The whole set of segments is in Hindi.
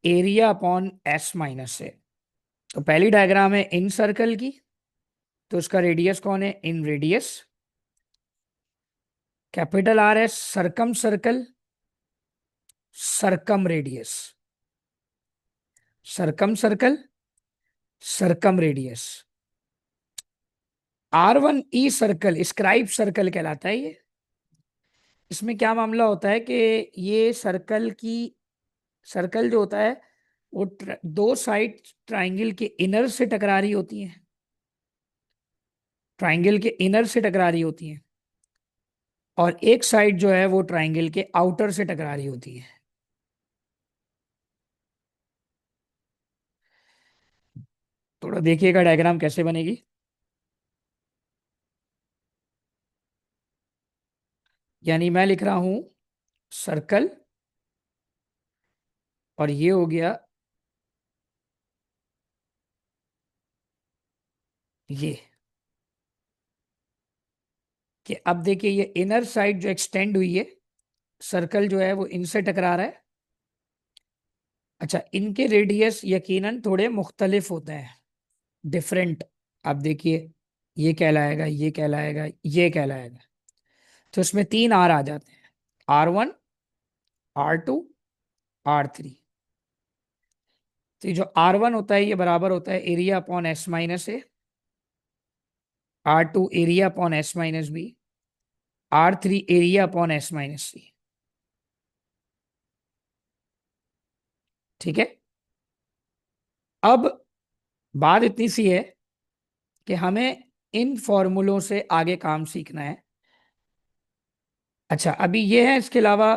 एरिया अपॉन एस माइनस ए। तो पहली डायग्राम है इन सर्कल की, तो उसका रेडियस कौन है? इन रेडियस। कैपिटल आर है circumcircle, circumradius, circumcircle, circumradius. R1E circle scribe circle कहलाता है ये। इसमें क्या मामला होता है कि ये सर्कल जो होता है वो दो साइड ट्राइंगल के इनर से टकरा रही होती हैं, ट्राइंगल के इनर से टकरा रही होती हैं, और एक साइड जो है वो ट्राइंगल के आउटर से टकरा रही होती है। थोड़ा देखिएगा डायग्राम कैसे बनेगी। यानी मैं लिख रहा हूं सर्कल, और ये हो गया ये, कि अब देखिए ये इनर साइड जो एक्सटेंड हुई है, सर्कल जो है वो इनसे टकरा रहा है। अच्छा, इनके रेडियस यकीनन थोड़े मुख्तलिफ होते हैं, डिफरेंट। आप देखिए ये कहलाएगा, ये कहलाएगा, ये कहलाएगा। तो इसमें तीन आर आ जाते हैं, R1, R2, R3। तो ये जो R1 होता है ये बराबर होता है area upon S minus A, R2 area upon S minus B, R3 area upon S minus C. ठीक है। अब बात इतनी सी है कि हमें इन फॉर्मूलों से आगे काम सीखना है। अच्छा, अभी ये है, इसके अलावा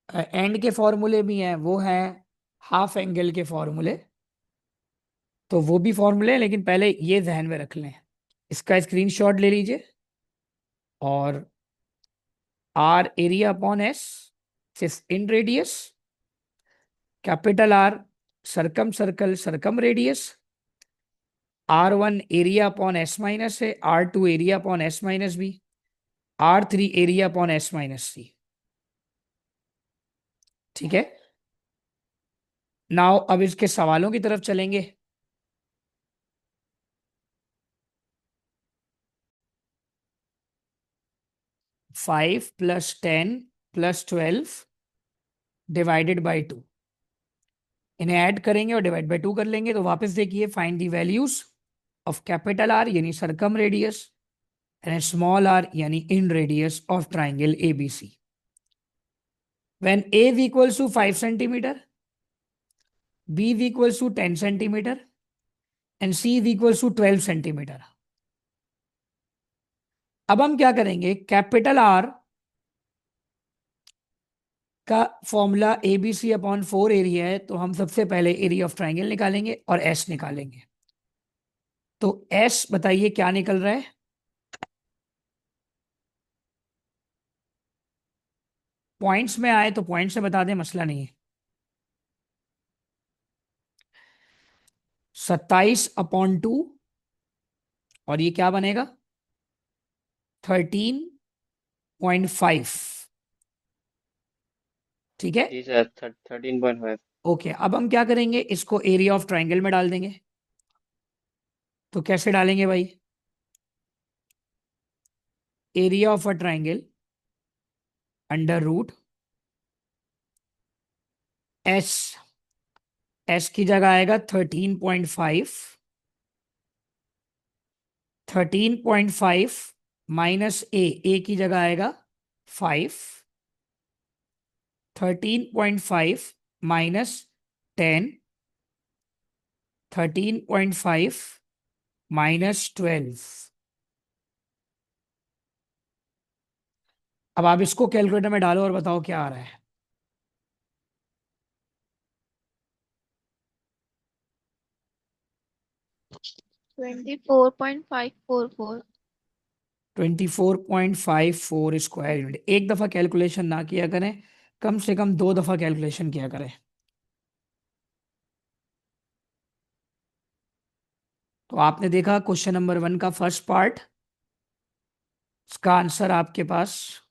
एंड के फॉर्मूले भी हैं, वो हैं हाफ एंगल के फॉर्मूले। तो वो भी फॉर्मूले हैं, लेकिन पहले ये ध्यान में रख लें। इसका स्क्रीनशॉट ले लीजिए। और R area upon S inradius, capital R circumcircle circumradius, R1 area upon S minus है, R2 area upon S minus B, R3 area upon S minus C. ठीक है। नाउ अब इसके सवालों की तरफ चलेंगे। 5 + 10 + 12 डिवाइडेड बाई 2, इन्हें ऐड करेंगे और डिवाइड बाई 2 कर लेंगे। तो वापस देखिए, find the values of capital R यानी circumradius and small R यानी inradius of triangle ABC. When a equals to 5 centimetre, b equals to 10 centimetre and c equals to 12 centimetre. अब हम क्या करेंगे, कैपिटल आर का फॉर्मूला ABC अपॉन 4 एरिया है, तो हम सबसे पहले एरिया ऑफ ट्राइंगल निकालेंगे और S निकालेंगे। तो S बताइए क्या निकल रहा है? पॉइंट्स में आए तो पॉइंट से बता दें, मसला नहीं है। 27/2, और ये क्या बनेगा? 13.5। ठीक है। जी सर, 13.5। ओके, अब हम क्या करेंगे, इसको एरिया ऑफ ट्राइंगल में डाल देंगे। तो कैसे डालेंगे भाई? Area of a triangle under root S, S की जगह आएगा 13.5, 13.5 माइनस ए की जगह आएगा 5, 13.5 माइनस 10, 13.5 माइनस 12। अब आप इसको कैलकुलेटर में डालो और बताओ क्या आ रहा है। 24.544। 24.54 स्क्वायर यूनिट। एक दफा कैलकुलेशन ना किया करें, कम से कम दो दफा कैलकुलेशन किया करें। तो आपने देखा क्वेश्चन नंबर 1 का फर्स्ट पार्ट, इसका आंसर आपके पास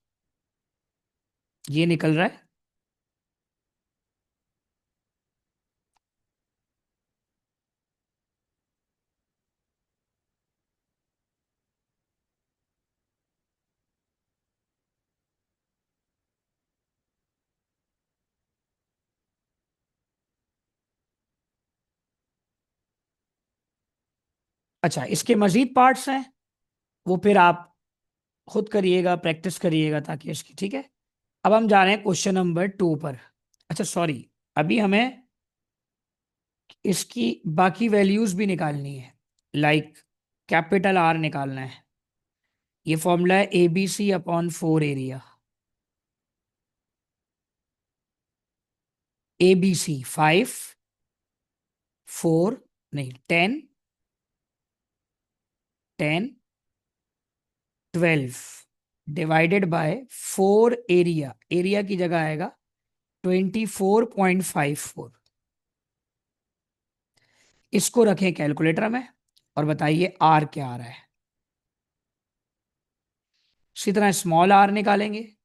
ये निकल रहा है। अच्छा, इसके मजीद पार्ट्स हैं, वो फिर आप खुद करिएगा, प्रैक्टिस करिएगा ताकि इसकी, ठीक है। अब हम जा रहे हैं क्वेश्चन नंबर 2 पर। अच्छा सॉरी, अभी हमें इसकी बाकी वैल्यूज भी निकालनी है, लाइक कैपिटल आर निकालना है। ये फॉर्मूला है ABC/4 एरिया। ABC 5, 4, नहीं 10, 10, 12 डिवाइडेड बाय 4 एरिया। एरिया की जगह आएगा 24.54। इसको रखें कैलकुलेटर में और बताइए आर क्या आ रहा है। इसी तरह स्मॉल आर निकालेंगे,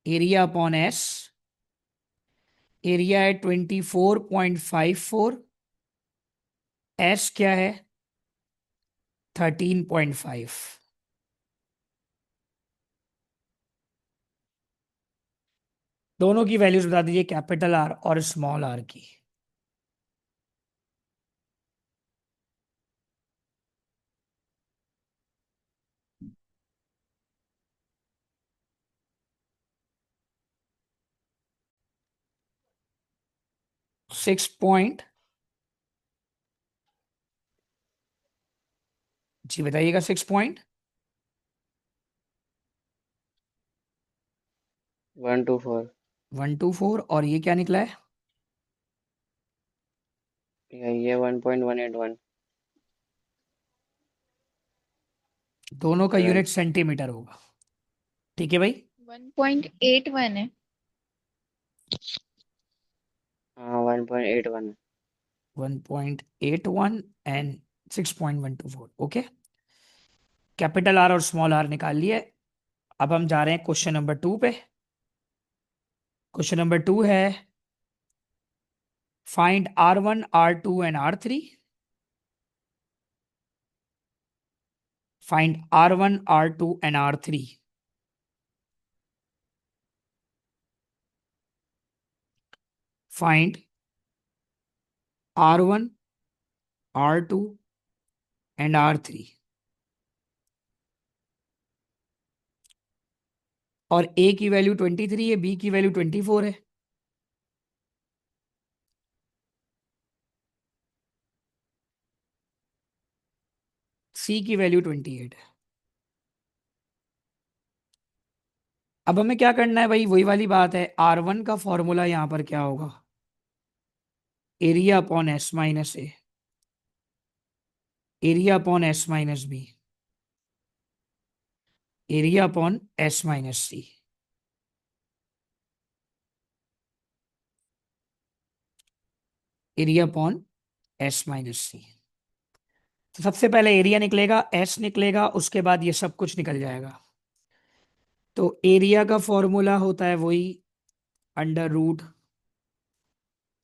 एरिया अपॉन एस। एरिया है 24.54, एस क्या है 13.5। दोनों की वैल्यूज बता दीजिए, कैपिटल आर और स्मॉल आर की। 6 जी बताइएगा। 124। 6.124, और ये क्या निकला है? ये 1.181। दोनों का 7। यूनिट सेंटीमीटर होगा, ठीक है भाई। 1.81 है। 1.81 है। 1.81 एंड 6.124, ओके। कैपिटल आर और स्मॉल आर निकाल लिए। अब हम जा रहे हैं क्वेश्चन नंबर 2 पे। क्वेश्चन नंबर 2 है, find R1, R2 and R3। Find R1, R2 and R3। Find R1, R2 and R3। और A की वैल्यू 23 है, B की वैल्यू 24 है। C की वैल्यू 28 है। अब हमें क्या करना है भाई, वही वाली बात है। R1 का फॉर्मूला यहां पर क्या होगा, area upon S minus A. Area upon S minus B. Area upon S minus C. Area upon S minus C. तो सबसे पहले एरिया निकलेगा, एस निकलेगा, उसके बाद ये सब कुछ निकल जाएगा। तो एरिया का फॉर्मूला होता है वही, under root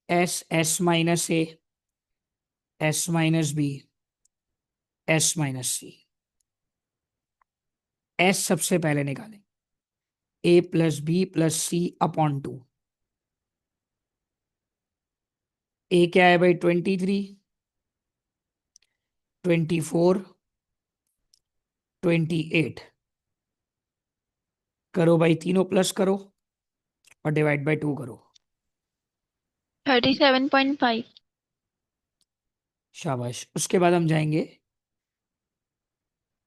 S, S minus A, S minus B, S minus C. S सबसे पहले निकालें, A+B+C/2। ए क्या है भाई, 23, 24, 28। करो भाई, तीनों प्लस करो और डिवाइड बाय 2 करो। 37.5। शाबाश। उसके बाद हम जाएंगे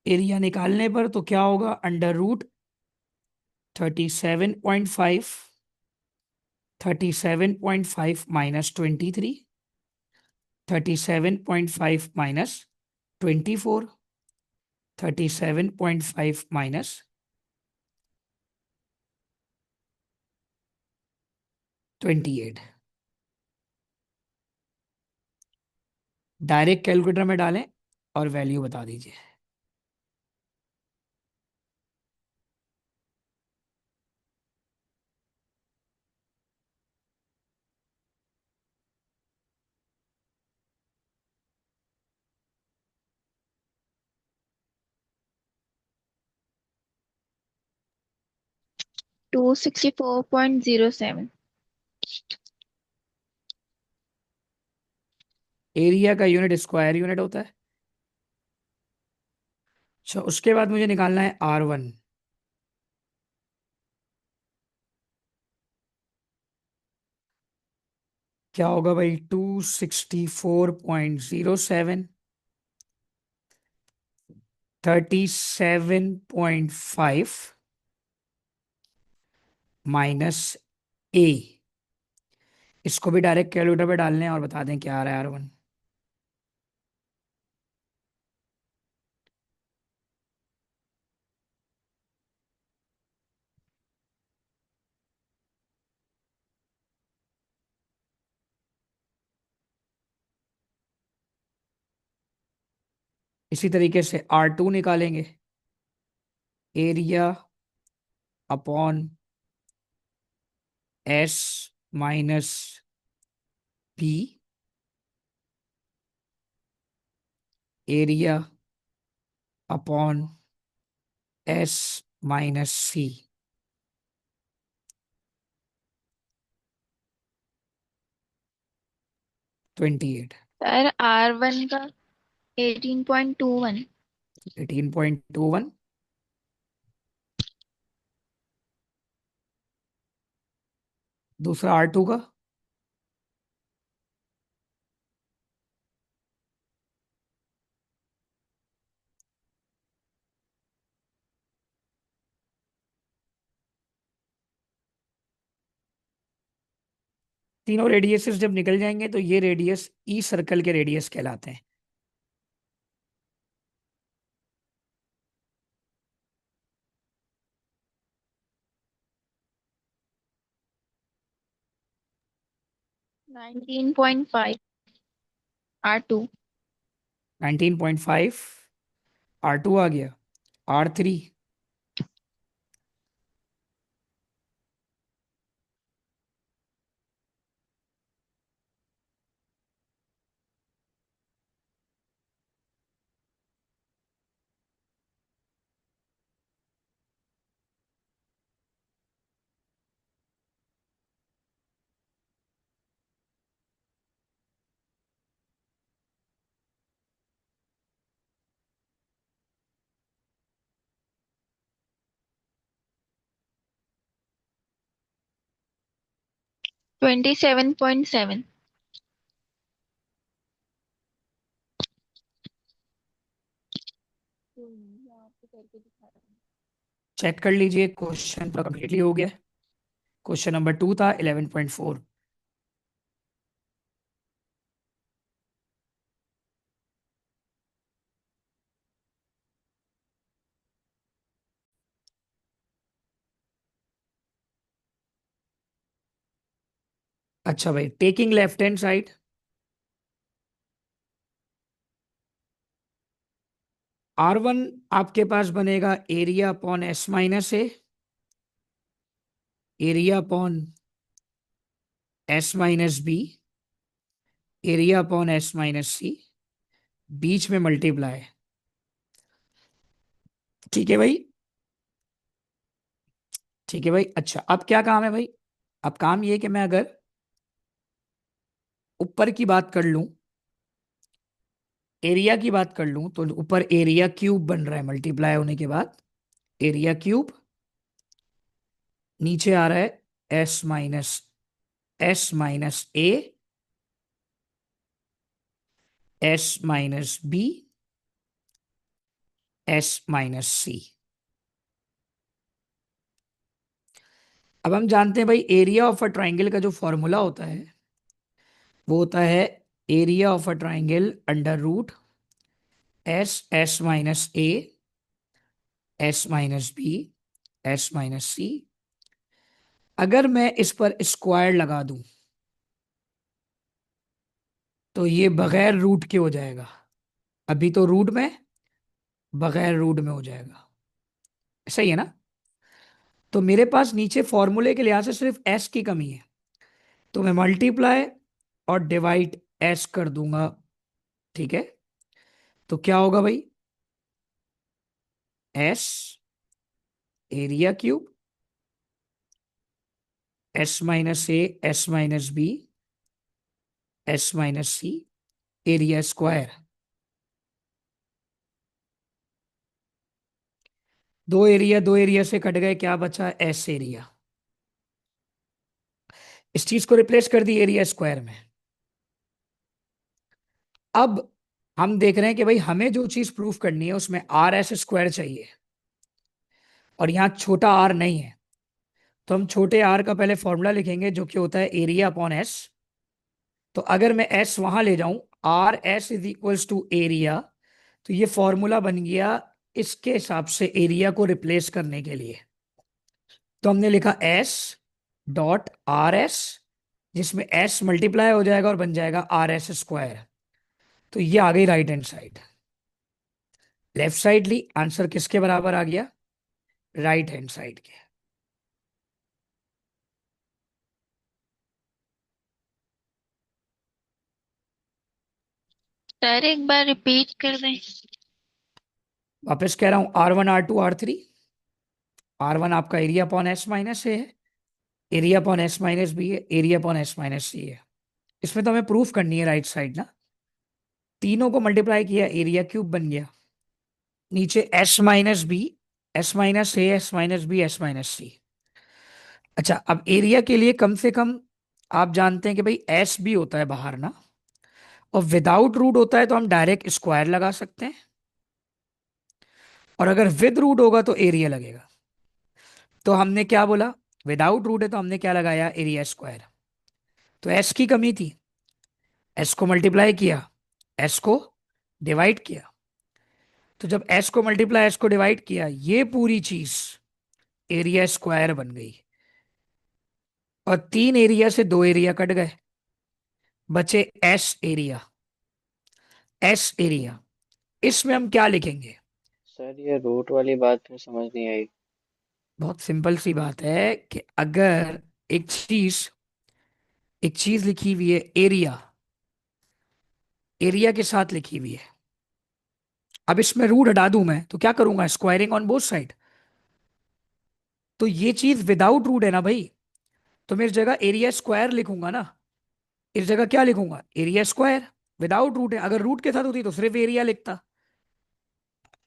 एरिया निकालने पर, तो क्या होगा, under root 37.5। 37.5 minus 23। 37.5 minus 24। 37.5 minus 28। Direct calculator में डालें और वैल्यू बता दीजिए। टू 64.07। एरिया का यूनिट स्क्वायर यूनिट होता है, अच्छा, उसके बाद मुझे निकालना है R1। क्या होगा भाई? 264.07, 37.5 -A। इसको भी डायरेक्ट कैलकुलेटर पे डाल लें और बता दें क्या आ रहा है R1। इसी तरीके से R2 निकालेंगे। Area upon S minus P, area upon S minus C। 28। Sir R1 का 18.21। 18.21। दूसरा R2 का तीनों रेडियसेस जब निकल जाएंगे तो ये रेडियस ई सर्कल के रेडियस कहलाते हैं। Nineteen point five R2। 19.5 R2 आ गया। R3 27.7। चेक कर लीजिए, क्वेश्चन पूरा कंप्लीटली हो गया। क्वेश्चन नंबर 2 था 11.4। अच्छा भाई, taking left hand side, R1 आपके पास बनेगा area upon S minus A, area upon S minus B, area upon S minus C, बीच में मल्टीप्लाई। ठीक है भाई, ठीक है भाई। अच्छा, अब क्या काम है भाई? अब काम ये है कि मैं अगर ऊपर की बात कर लूं, एरिया की बात कर लूं, तो ऊपर एरिया क्यूब बन रहा है मल्टीप्लाई होने के बाद, एरिया क्यूब। नीचे आ रहा है S minus A, S-B, S-C। अब हम जानते हैं भाई एरिया ऑफ अ ट्राइंगल का जो फॉर्मूला होता है वो होता है area of a triangle under root S minus A, S-B, S-C। अगर मैं इस पर स्क्वायर लगा दूं तो ये बगैर रूट के हो जाएगा। अभी तो रूट में, बगैर रूट में हो जाएगा। सही है ना? तो मेरे पास नीचे फॉर्मूले के लिहाज से सिर्फ एस की कमी है, तो मैं मल्टीप्लाई और डिवाइड एस कर दूंगा। ठीक है, तो क्या होगा भाई? S area cube, S-A, S-B, S-C, area square. दो एरिया से कट गए, क्या बचा? S area. इस चीज को रिप्लेस कर दी एरिया स्क्वायर में। अब हम देख रहे हैं कि भाई हमें जो चीज प्रूफ करनी है उसमें आर एस स्क्वायर चाहिए, और यहाँ छोटा आर नहीं है। तो हम छोटे आर का पहले फॉर्मूला लिखेंगे जो कि होता है एरिया अपॉन एस। तो अगर मैं एस वहां ले जाऊं, R S is equals to area, तो ये फॉर्मूला बन गया इसके हिसाब से एरिया को रिप्लेस करने के लिए। तो हमने लिखा एस डॉट आर एस, जिसमें एस मल्टीप्लाई हो जाएगा और बन जाएगा आर एस स्क्वायर। तो ये आ गई right hand side. Left side ली, आंसर किसके बराबर आ गया? राइट हैंड साइड के। सर एक बार रिपीट कर दें। वापस कह रहा हूं, R1 R2 R3। R1 आपका area upon S minus A है, area upon S minus B है, area upon S minus C है। इसमें तो हमें प्रूफ करनी है राइट साइड ना। तीनों को मल्टीप्लाई किया, एरिया क्यूब बन गया। नीचे S minus B, S minus A, S minus B, S minus C. अच्छा, अब एरिया के लिए कम से कम आप जानते हैं कि भाई एस भी होता है बाहर ना, और विदाउट रूट होता है तो हम डायरेक्ट स्क्वायर लगा सकते हैं, और अगर विद रूट होगा तो एरिया लगेगा। तो हमने क्या बोला? विदाउट रूट है तो हमने क्या लगाया? Area square. तो एस की कमी थी, एस को मल्टीप्लाई किया, एस को डिवाइड किया। तो जब एस को मल्टीप्लाई एस को डिवाइड किया, ये पूरी चीज एरिया स्क्वायर बन गई। और तीन एरिया से दो एरिया कट गए, बचे एस एरिया। एस एरिया, इसमें हम क्या लिखेंगे? सर ये रूट वाली बात में समझ नहीं आई। बहुत सिंपल सी बात है कि अगर एक चीज लिखी हुई है एरिया, एरिया के साथ लिखी हुई है, अब इसमें रूट हटा दूं मैं तो क्या करूंगा? Squaring on both side. तो ये चीज विदाउट रूट है ना भाई, तो मैं इस जगह एरिया स्क्वायर लिखूंगा ना। इस जगह क्या लिखूंगा? Area square. विदाउट रूट है, अगर रूट के साथ होती तो सिर्फ एरिया लिखता।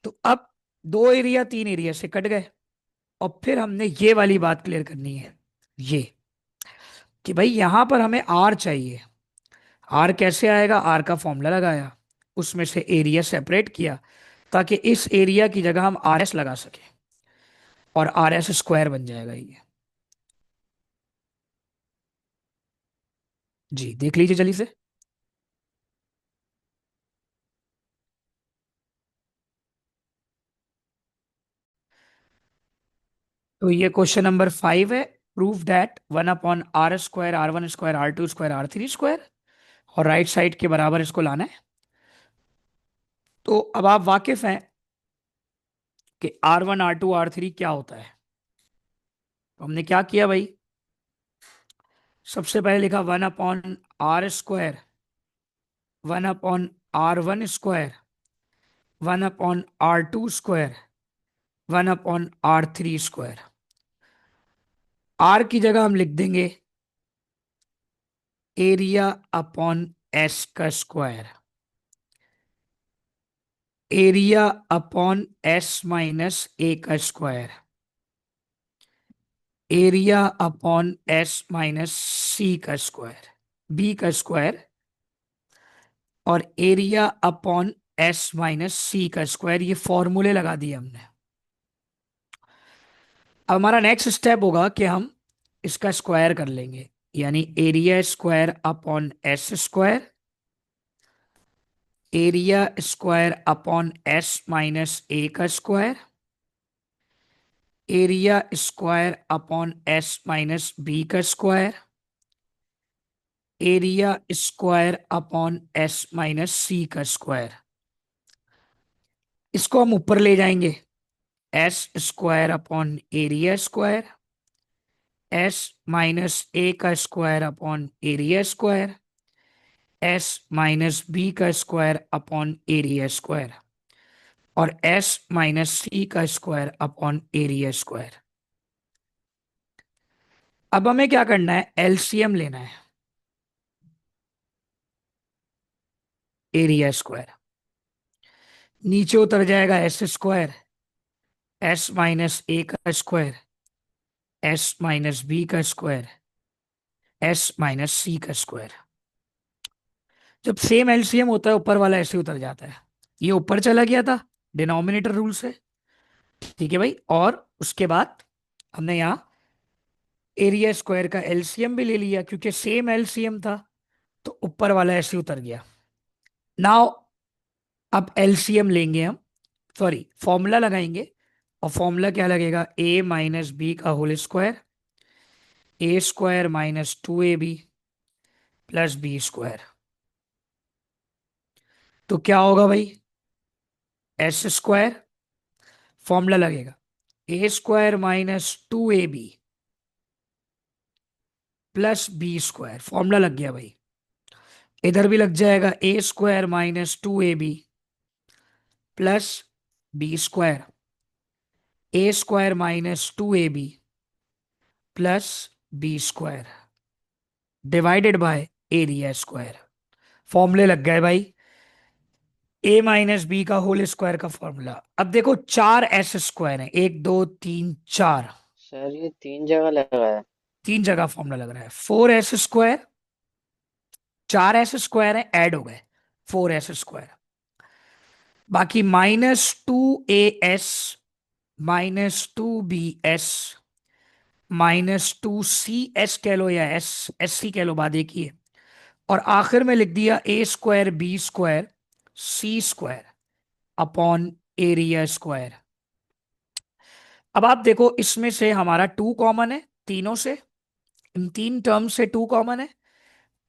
तो अब दो एरिया तीन एरिया से कट गए, और फिर हमने ये वाली बात क्लियर करनी है, ये कि भाई यहां पर हमें आर चाहिए। आर कैसे आएगा? आर का फॉर्मूला लगाया, उसमें से एरिया सेपरेट किया, ताकि इस एरिया की जगह हम आर एस लगा सके, और आर एस स्क्वायर बन जाएगा ये। जी देख लीजिए जल्दी से। तो ये क्वेश्चन नंबर 5 है। Prove that 1/r² R1² R2² R3², और राइट साइड के बराबर इसको लाना है। तो अब आप वाकिफ हैं कि R1 R2 R3 क्या होता है। तो हमने क्या किया भाई? सबसे पहले लिखा 1/r², 1/r1², 1/r2², 1/r3²। Are की जगह हम लिख देंगे एरिया अपॉन एस का square, area upon S minus A का square, area upon S minus C का स्क्वायर, बी का स्क्वायर, और area upon S minus C का स्क्वायर। ये फॉर्मूले लगा दिए हमने। अब हमारा नेक्स्ट स्टेप होगा कि हम इसका स्क्वायर कर लेंगे, यानी area square upon S square, area square upon S minus A का square, area square upon S minus B का square, area square upon S minus C का स्क्वायर। इसको हम ऊपर ले जाएंगे, S square upon area square, S minus A का square upon area square, S minus B का स्क्वायर अपॉन एरिया स्क्वायर, और एस माइनस सी का स्क्वायर अपॉन एरिया स्क्वायर। अब हमें क्या करना है? एलसीएम लेना है एरिया स्क्वायर। नीचे उतर जाएगा S square, S minus A का स्क्वायर, एस माइनस बी का स्क्वायर, एस माइनस सी का स्क्वायर। जब सेम एलसीएम होता है ऊपर वाला ऐसे उतर जाता है, ये ऊपर चला गया था डिनोमिनेटर रूल से, ठीक है भाई। और उसके बाद हमने यहाँ एरिया स्क्वायर का एलसीएम भी ले लिया क्योंकि सेम एलसीएम था, तो ऊपर वाला ऐसे उतर गया। नाउ अब एलसीएम लेंगे हम, सॉरी फॉर्मूला लगाएंगे। और फॉर्मूला क्या लगेगा, ए माइनस बी का whole square, A square minus 2ab plus B square. तो क्या होगा भाई, एस स्क्वायर, फॉर्मूला लगेगा A square minus 2ab plus B square, formula लग गया भाई। इधर भी लग जाएगा A square minus 2ab plus B square, A square minus 2ab plus B square divided by area square. फॉर्मूले लग गए भाई, ए माइनस बी का होल स्क्वायर का फॉर्मूला। अब देखो चार एस स्क्वायर है, 1 2 3 4, सर ये 3 जगह लगा है। 3 जगह फॉर्मूला लग रहा है। 4s स्क्वायर, 4s स्क्वायर है ऐड हो गए, 4s स्क्वायर। बाकी -2as -2bs -2cs कह लो या sc कह लो, बात एक ही है। और आखिर में लिख दिया ए square B square C square upon area square. अब आप देखो इसमें से हमारा 2 कॉमन है, तीनों से, इन तीन टर्म से 2 कॉमन है।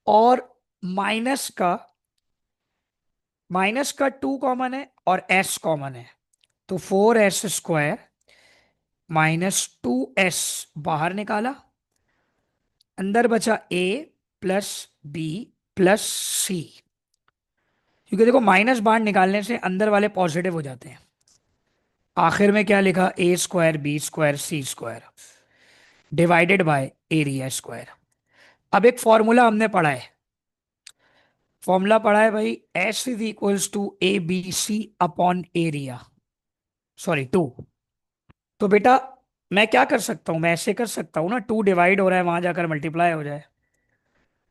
और माइनस का टू कॉमन है और एस कॉमन है। तो 4s स्क्वायर -2s बाहर निकाला, अंदर बचा ए प्लस बी प्लस सी। क्योंकि देखो माइनस बाहर निकालने से अंदर वाले पॉजिटिव हो जाते हैं। आखिर में क्या लिखा, A square B square C square divided by area square. अब एक फॉर्मूला हमने पढ़ा है, फॉर्मूला पढ़ा है भाई, S is equals to A B C upon area, sorry 2। तो बेटा मैं क्या कर सकता हूं, मैं ऐसे कर सकता हूं ना, 2 डिवाइड हो रहा है वहां जाकर मल्टीप्लाई हो जाए।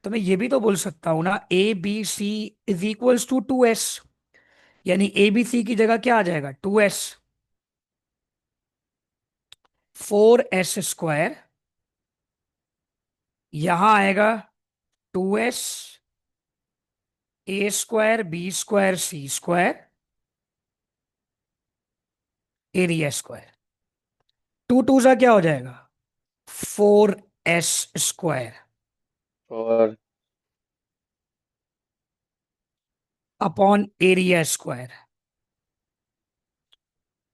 तो मैं ये भी तो बोल सकता हूं ना, A B C is equals to 2s, यानी ए बी सी की जगह क्या आ जाएगा, 2s। 4s स्क्वायर यहां आएगा 2s, ए square B square C square area square. 2 2 सा क्या हो जाएगा, 4s स्क्वायर और upon area square.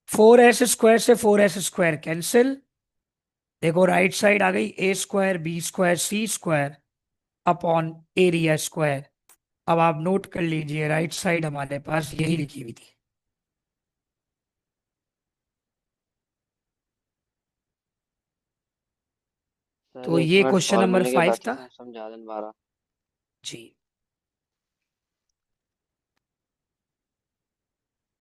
4s square से 4s स्क्वायर कैंसिल, देखो राइट साइड आ गई ए square B square C square upon area square. अब आप नोट कर लीजिए राइट साइड हमारे पास यही लिखी हुई थी। सर तो एक ये मिनट क्वेश्चन नंबर फॉर्मूले के 5 बाद से था समझा दें दोबारा। जी।